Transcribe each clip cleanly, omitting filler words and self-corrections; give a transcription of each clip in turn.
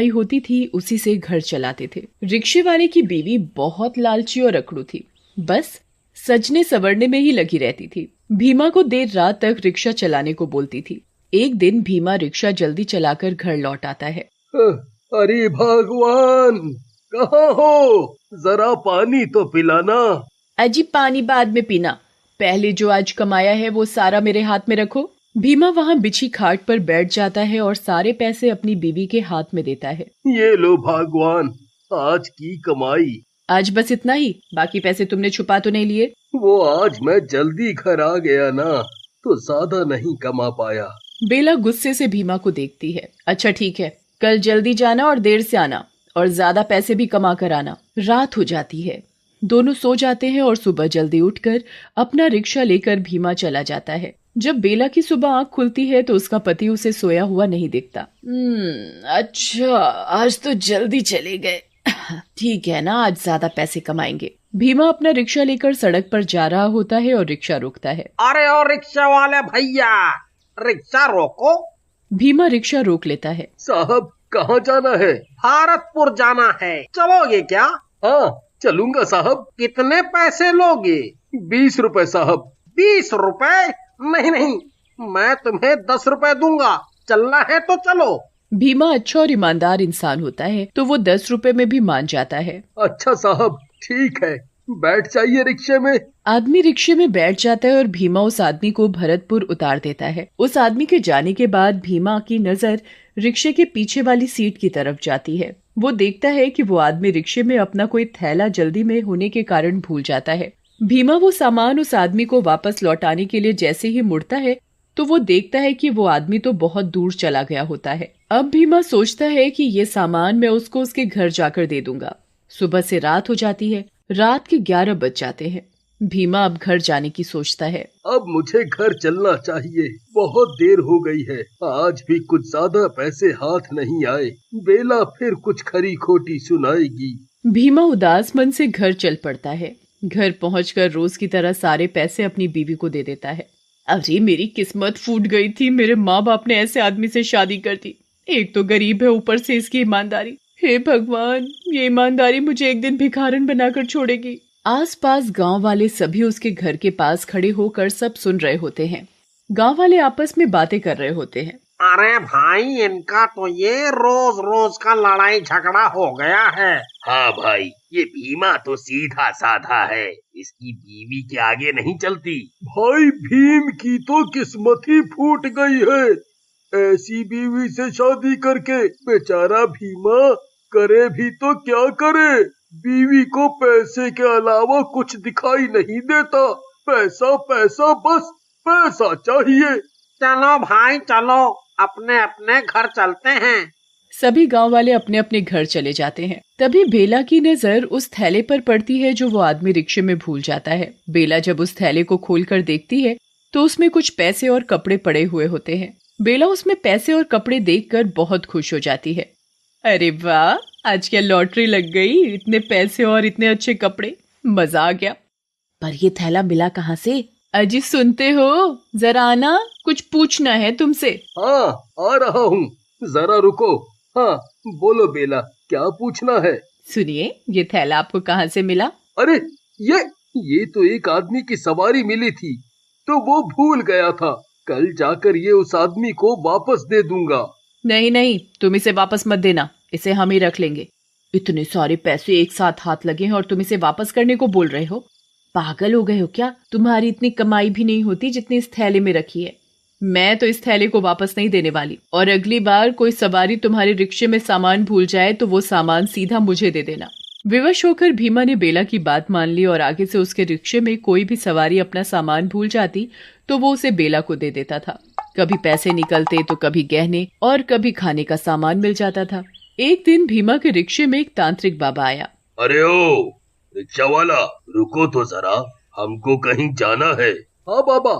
कमाई होती थी उसी से घर चलाते थे। रिक्शे वाले की बीवी बहुत लालची और अकड़ू थी, बस सजने संवरने में ही लगी रहती थी। भीमा को देर रात तक रिक्शा चलाने को बोलती थी। एक दिन भीमा रिक्शा जल्दी चलाकर घर लौट आता है। अरे भगवान, कहाँ हो? जरा पानी तो पिलाना। अजी पानी बाद में पीना, पहले जो आज कमाया है वो सारा मेरे हाथ में रखो। भीमा वहाँ बिछी खाट पर बैठ जाता है और सारे पैसे अपनी बीवी के हाथ में देता है। ये लो भगवान, आज की कमाई। आज बस इतना ही? बाकी पैसे तुमने छुपा तो नहीं लिए? वो आज मैं जल्दी घर आ गया ना, तो ज्यादा नहीं कमा पाया। बेला गुस्से से भीमा को देखती है। अच्छा ठीक है, कल जल्दी जाना और देर से आना, और ज्यादा पैसे भी कमा कर आना। रात हो जाती है, दोनों सो जाते हैं और सुबह जल्दी उठकर अपना रिक्शा लेकर भीमा चला जाता है। जब बेला की सुबह आंख खुलती है तो उसका पति उसे सोया हुआ नहीं दिखता। अच्छा, आज तो जल्दी चले गए। ठीक है ना, आज ज्यादा पैसे कमाएंगे। भीमा अपना रिक्शा लेकर सड़क पर जा रहा होता है और रिक्शा रोकता है। अरे ओ रिक्शा वाले भैया, रिक्शा रोको। भीमा रिक्शा रोक लेता है। साहब, कहाँ जाना है? भारतपुर जाना है, चलोगे क्या? हाँ, चलूंगा साहब। कितने पैसे लोगे? 20 रुपए साहब। 20 रुपए? नहीं नहीं, मैं तुम्हें 10 रुपए दूंगा। चलना है तो चलो। भीमा अच्छा और ईमानदार इंसान होता है तो वो 10 रुपए में भी मान जाता है। अच्छा साहब, ठीक है, बैठ जाइए रिक्शे में। आदमी रिक्शे में बैठ जाता है और भीमा उस आदमी को भरतपुर उतार देता है। उस आदमी के जाने के बाद भीमा की नजर रिक्शे के पीछे वाली सीट की तरफ जाती है। वो देखता है कि वो आदमी रिक्शे में अपना कोई थैला जल्दी में होने के कारण भूल जाता है। भीमा वो सामान उस आदमी को वापस लौटाने के लिए जैसे ही मुड़ता है तो वो देखता है कि वो आदमी तो बहुत दूर चला गया होता है। अब भीमा सोचता है कि ये सामान मैं उसको उसके घर जाकर दे दूंगा। सुबह से रात हो जाती है, रात के 11 बज जाते हैं। भीमा अब घर जाने की सोचता है। अब मुझे घर चलना चाहिए, बहुत देर हो गई है। आज भी कुछ ज्यादा पैसे हाथ नहीं आए। बेला फिर कुछ खरी खोटी सुनाएगी। भीमा उदास मन से घर चल पड़ता है। घर पहुंचकर रोज की तरह सारे पैसे अपनी बीवी को दे देता है। अरे मेरी किस्मत फूट गई थी, मेरे माँ बाप ने ऐसे आदमी से शादी कर दी। एक तो गरीब है, ऊपर से इसकी ईमानदारी। हे भगवान, ये ईमानदारी मुझे एक दिन भिखारन बनाकर छोड़ेगी। आसपास गांव वाले सभी उसके घर के पास खड़े होकर सब सुन रहे होते हैं। गांव वाले आपस में बातें कर रहे होते हैं। अरे भाई, इनका तो ये रोज रोज का लड़ाई झगड़ा हो गया है। हाँ भाई, ये भीमा तो सीधा साधा है, इसकी बीवी के आगे नहीं चलती। भाई, भीम की तो किस्मत ही फूट गई है। ऐसी बीवी से शादी करके बेचारा भीमा करे भी तो क्या करे। बीवी को पैसे के अलावा कुछ दिखाई नहीं देता। पैसा पैसा, बस पैसा चाहिए। चलो भाई चलो, अपने अपने घर चलते हैं। सभी गांव वाले अपने अपने घर चले जाते हैं। तभी बेला की नजर उस थैले पर पड़ती है जो वो आदमी रिक्शे में भूल जाता है। बेला जब उस थैले को खोलकर देखती है तो उसमें कुछ पैसे और कपड़े पड़े हुए होते हैं। बेला उसमें पैसे और कपड़े देखकर बहुत खुश हो जाती है। अरे वाह, आज क्या लॉटरी लग गई, इतने पैसे और इतने अच्छे कपड़े, मजा आ गया। पर ये थैला मिला कहाँ से? अजी सुनते हो, जरा आना, कुछ पूछना है तुमसे। हाँ, आ रहा हूँ, जरा रुको। हाँ, बोलो बेला, क्या पूछना है? सुनिए, ये थैला आपको कहाँ से मिला? अरे ये तो एक आदमी की सवारी मिली थी, तो वो भूल गया था। कल जाकर ये उस आदमी को वापस दे दूंगा। नहीं नहीं, तुम इसे वापस मत देना, इसे हम ही रख लेंगे। इतने सारे पैसे एक साथ हाथ लगे हैं और तुम इसे वापस करने को बोल रहे हो? पागल हो गए हो क्या? तुम्हारी इतनी कमाई भी नहीं होती जितनी इस थैले में रखी है। मैं तो इस थैले को वापस नहीं देने वाली, और अगली बार कोई सवारी तुम्हारे रिक्शे में सामान भूल जाए तो वो सामान सीधा मुझे दे देना। विवश होकर भीमा ने बेला की बात मान ली और आगे से उसके रिक्शे में कोई भी सवारी अपना सामान भूल जाती तो वो उसे बेला को दे देता था। कभी पैसे निकलते तो कभी गहने और कभी खाने का सामान मिल जाता था। एक दिन भीमा के रिक्शे में एक तांत्रिक बाबा आया। अरे ओ रिक्शा वाला, रुको तो जरा, हमको कहीं जाना है। हाँ बाबा,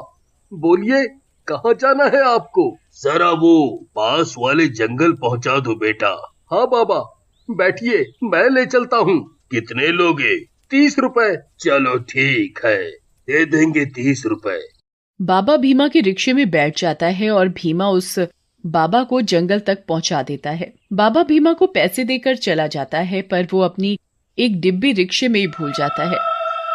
बोलिए, कहाँ जाना है आपको? जरा वो पास वाले जंगल पहुँचा दो बेटा। हाँ बाबा, बैठिए, मैं ले चलता हूँ। कितने लोगे? 30 रुपए। चलो ठीक है, दे देंगे 30 रुपए। बाबा भीमा के रिक्शे में बैठ जाता है और भीमा उस बाबा को जंगल तक पहुंचा देता है। बाबा भीमा को पैसे देकर चला जाता है, पर वो अपनी एक डिब्बी रिक्शे में ही भूल जाता है।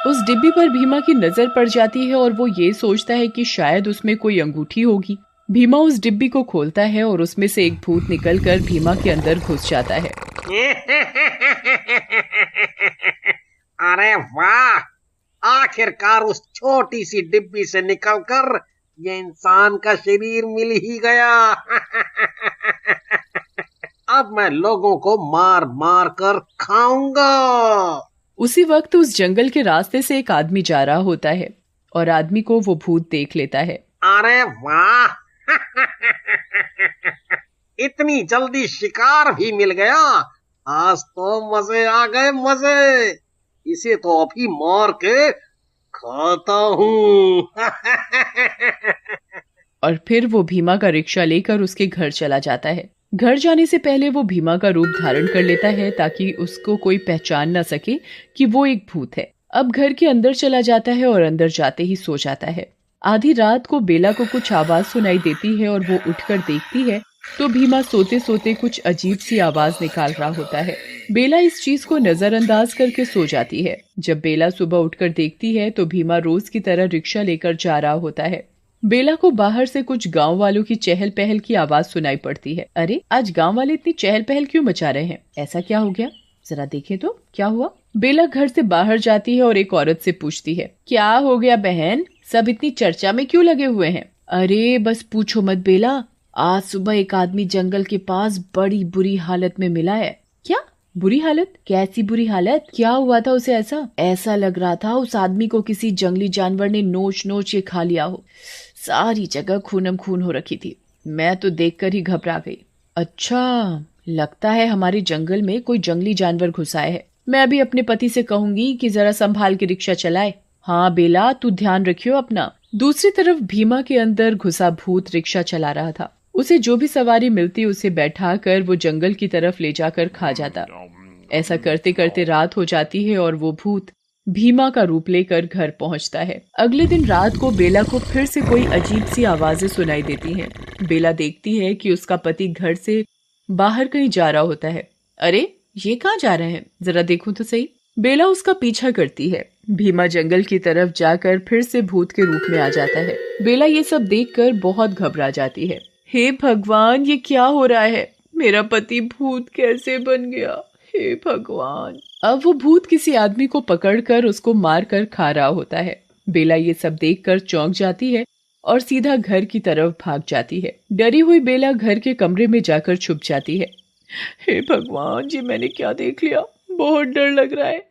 उस डिब्बी पर भीमा की नजर पड़ जाती है और वो ये सोचता है कि शायद उसमें कोई अंगूठी होगी। भीमा उस डिब्बी को खोलता है और उसमें से एक भूत निकलकर भीमा के अंदर घुस जाता है। अरे वाह, आखिरकार उस छोटी सी डिब्बी से निकलकर ये इंसान का शरीर मिल ही गया। अब मैं लोगों को मार मार कर खाऊंगा। उसी वक्त उस जंगल के रास्ते से एक आदमी जा रहा होता है और आदमी को वो भूत देख लेता है। अरे वाह, इतनी जल्दी शिकार भी मिल गया। आज तो मजे आ गए, मजे। इसे तो अभी मार के खाता हूँ। और फिर वो भीमा का रिक्शा लेकर उसके घर चला जाता है। घर जाने से पहले वो भीमा का रूप धारण कर लेता है ताकि उसको कोई पहचान न सके कि वो एक भूत है। अब घर के अंदर चला जाता है और अंदर जाते ही सो जाता है। आधी रात को बेला को कुछ आवाज सुनाई देती है और वो उठकर देखती है तो भीमा सोते सोते कुछ अजीब सी आवाज निकाल रहा होता है। बेला इस चीज को नजरअंदाज करके सो जाती है। जब बेला सुबह उठकर देखती है तो भीमा रोज की तरह रिक्शा लेकर जा रहा होता है। बेला को बाहर से कुछ गांव वालों की चहल पहल की आवाज सुनाई पड़ती है। अरे, आज गांव वाले इतनी चहल पहल क्यों मचा रहे हैं? ऐसा क्या हो गया? जरा देखें तो क्या हुआ। बेला घर से बाहर जाती है और एक औरत से पूछती है, क्या हो गया बहन, सब इतनी चर्चा में क्यों लगे हुए हैं? अरे बस पूछो मत बेला, आज सुबह एक आदमी जंगल के पास बड़ी बुरी हालत में मिला है। क्या बुरी हालत? कैसी बुरी हालत? क्या हुआ था उसे? ऐसा लग रहा था उस आदमी को किसी जंगली जानवर ने नोच नोच के खा लिया हो। सारी जगह खूनम खून हो रखी थी। मैं तो देखकर ही घबरा गई। अच्छा, लगता है हमारे जंगल में कोई जंगली जानवर घुसा है। मैं अभी अपने पति से कहूंगी कि जरा संभाल के रिक्शा चलाए। हाँ बेला, तू ध्यान रखियो अपना। दूसरी तरफ भीमा के अंदर घुसा भूत रिक्शा चला रहा था। उसे जो भी सवारी मिलती उसे बैठा कर वो जंगल की तरफ ले जाकर खा जाता। ऐसा करते करते रात हो जाती है और वो भूत भीमा का रूप लेकर घर पहुंचता है। अगले दिन रात को बेला को फिर से कोई अजीब सी आवाजें सुनाई देती हैं। बेला देखती है कि उसका पति घर से बाहर कहीं जा रहा होता है। अरे, ये कहाँ जा रहे हैं? जरा देखूं तो सही। बेला उसका पीछा करती है। भीमा जंगल की तरफ जाकर फिर से भूत के रूप में आ जाता है। बेला ये सब देखकर बहुत घबरा जाती है। हे भगवान, ये क्या हो रहा है? मेरा पति भूत कैसे बन गया? हे भगवान। अब वो भूत किसी आदमी को पकड़कर उसको मारकर खा रहा होता है। बेला ये सब देखकर चौंक जाती है और सीधा घर की तरफ भाग जाती है। डरी हुई बेला घर के कमरे में जाकर छुप जाती है। हे भगवान जी, मैंने क्या देख लिया? बहुत डर लग रहा है।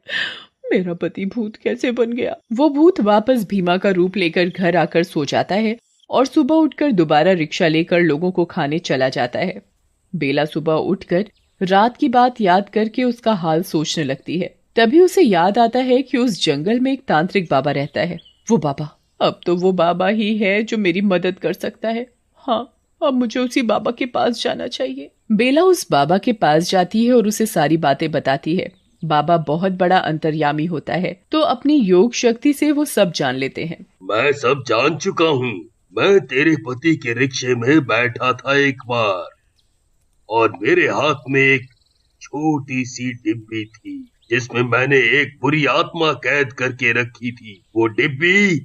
मेरा पति भूत कैसे बन गया? वो भूत वापस भीमा का रूप लेकर घर आकर सो जाता है और सुबह उठकर दोबारा रिक्शा लेकर लोगों को खाने चला जाता है। बेला सुबह उठकर रात की बात याद करके उसका हाल सोचने लगती है। तभी उसे याद आता है कि उस जंगल में एक तांत्रिक बाबा रहता है। वो बाबा, अब तो वो बाबा ही है जो मेरी मदद कर सकता है। हाँ, अब मुझे उसी बाबा के पास जाना चाहिए। बेला उस बाबा के पास जाती है और उसे सारी बातें बताती है। बाबा बहुत बड़ा अंतर्यामी होता है, तो अपनी योग शक्ति से वो सब जान लेते हैं। मैं सब जान चुका हूँ। मैं तेरे पति के रिक्शे में बैठा था एक बार और मेरे हाथ में एक छोटी सी डिब्बी थी जिसमें मैंने एक बुरी आत्मा कैद करके रखी थी। वो डिब्बी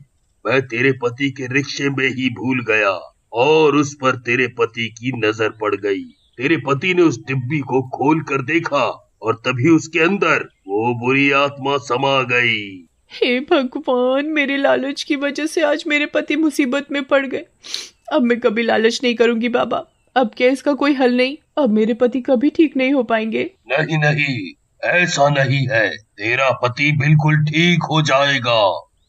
मैं तेरे पति के रिक्शे में ही भूल गया और उस पर तेरे पति की नजर पड़ गई। तेरे पति ने उस डिब्बी को खोल कर देखा और तभी उसके अंदर वो बुरी आत्मा समा गई। हे भगवान, मेरे लालच की वजह से आज मेरे पति मुसीबत में पड़ गए। अब मैं कभी लालच नहीं करूंगी बाबा। अब क्या इसका कोई हल नहीं? अब मेरे पति कभी ठीक नहीं हो पाएंगे। नहीं नहीं, ऐसा नहीं है। तेरा पति बिल्कुल ठीक हो जाएगा।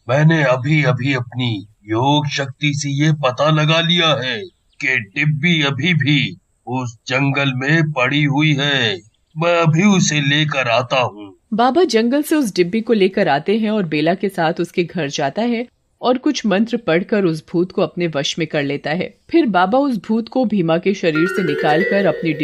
मैंने अभी अभी अपनी योग शक्ति से ये पता लगा लिया है कि डिब्बी अभी भी उस जंगल में पड़ी हुई है। मैं अभी उसे लेकर आता हूँ। बाबा जंगल से उस डिब्बी को लेकर आते हैं और बेला के साथ उसके घर जाता है और कुछ मंत्र पढ़कर उस भूत को अपने वश में कर लेता है। फिर बाबा उस भूत को भीमा के शरीर से निकालकर अपनी डिब्बी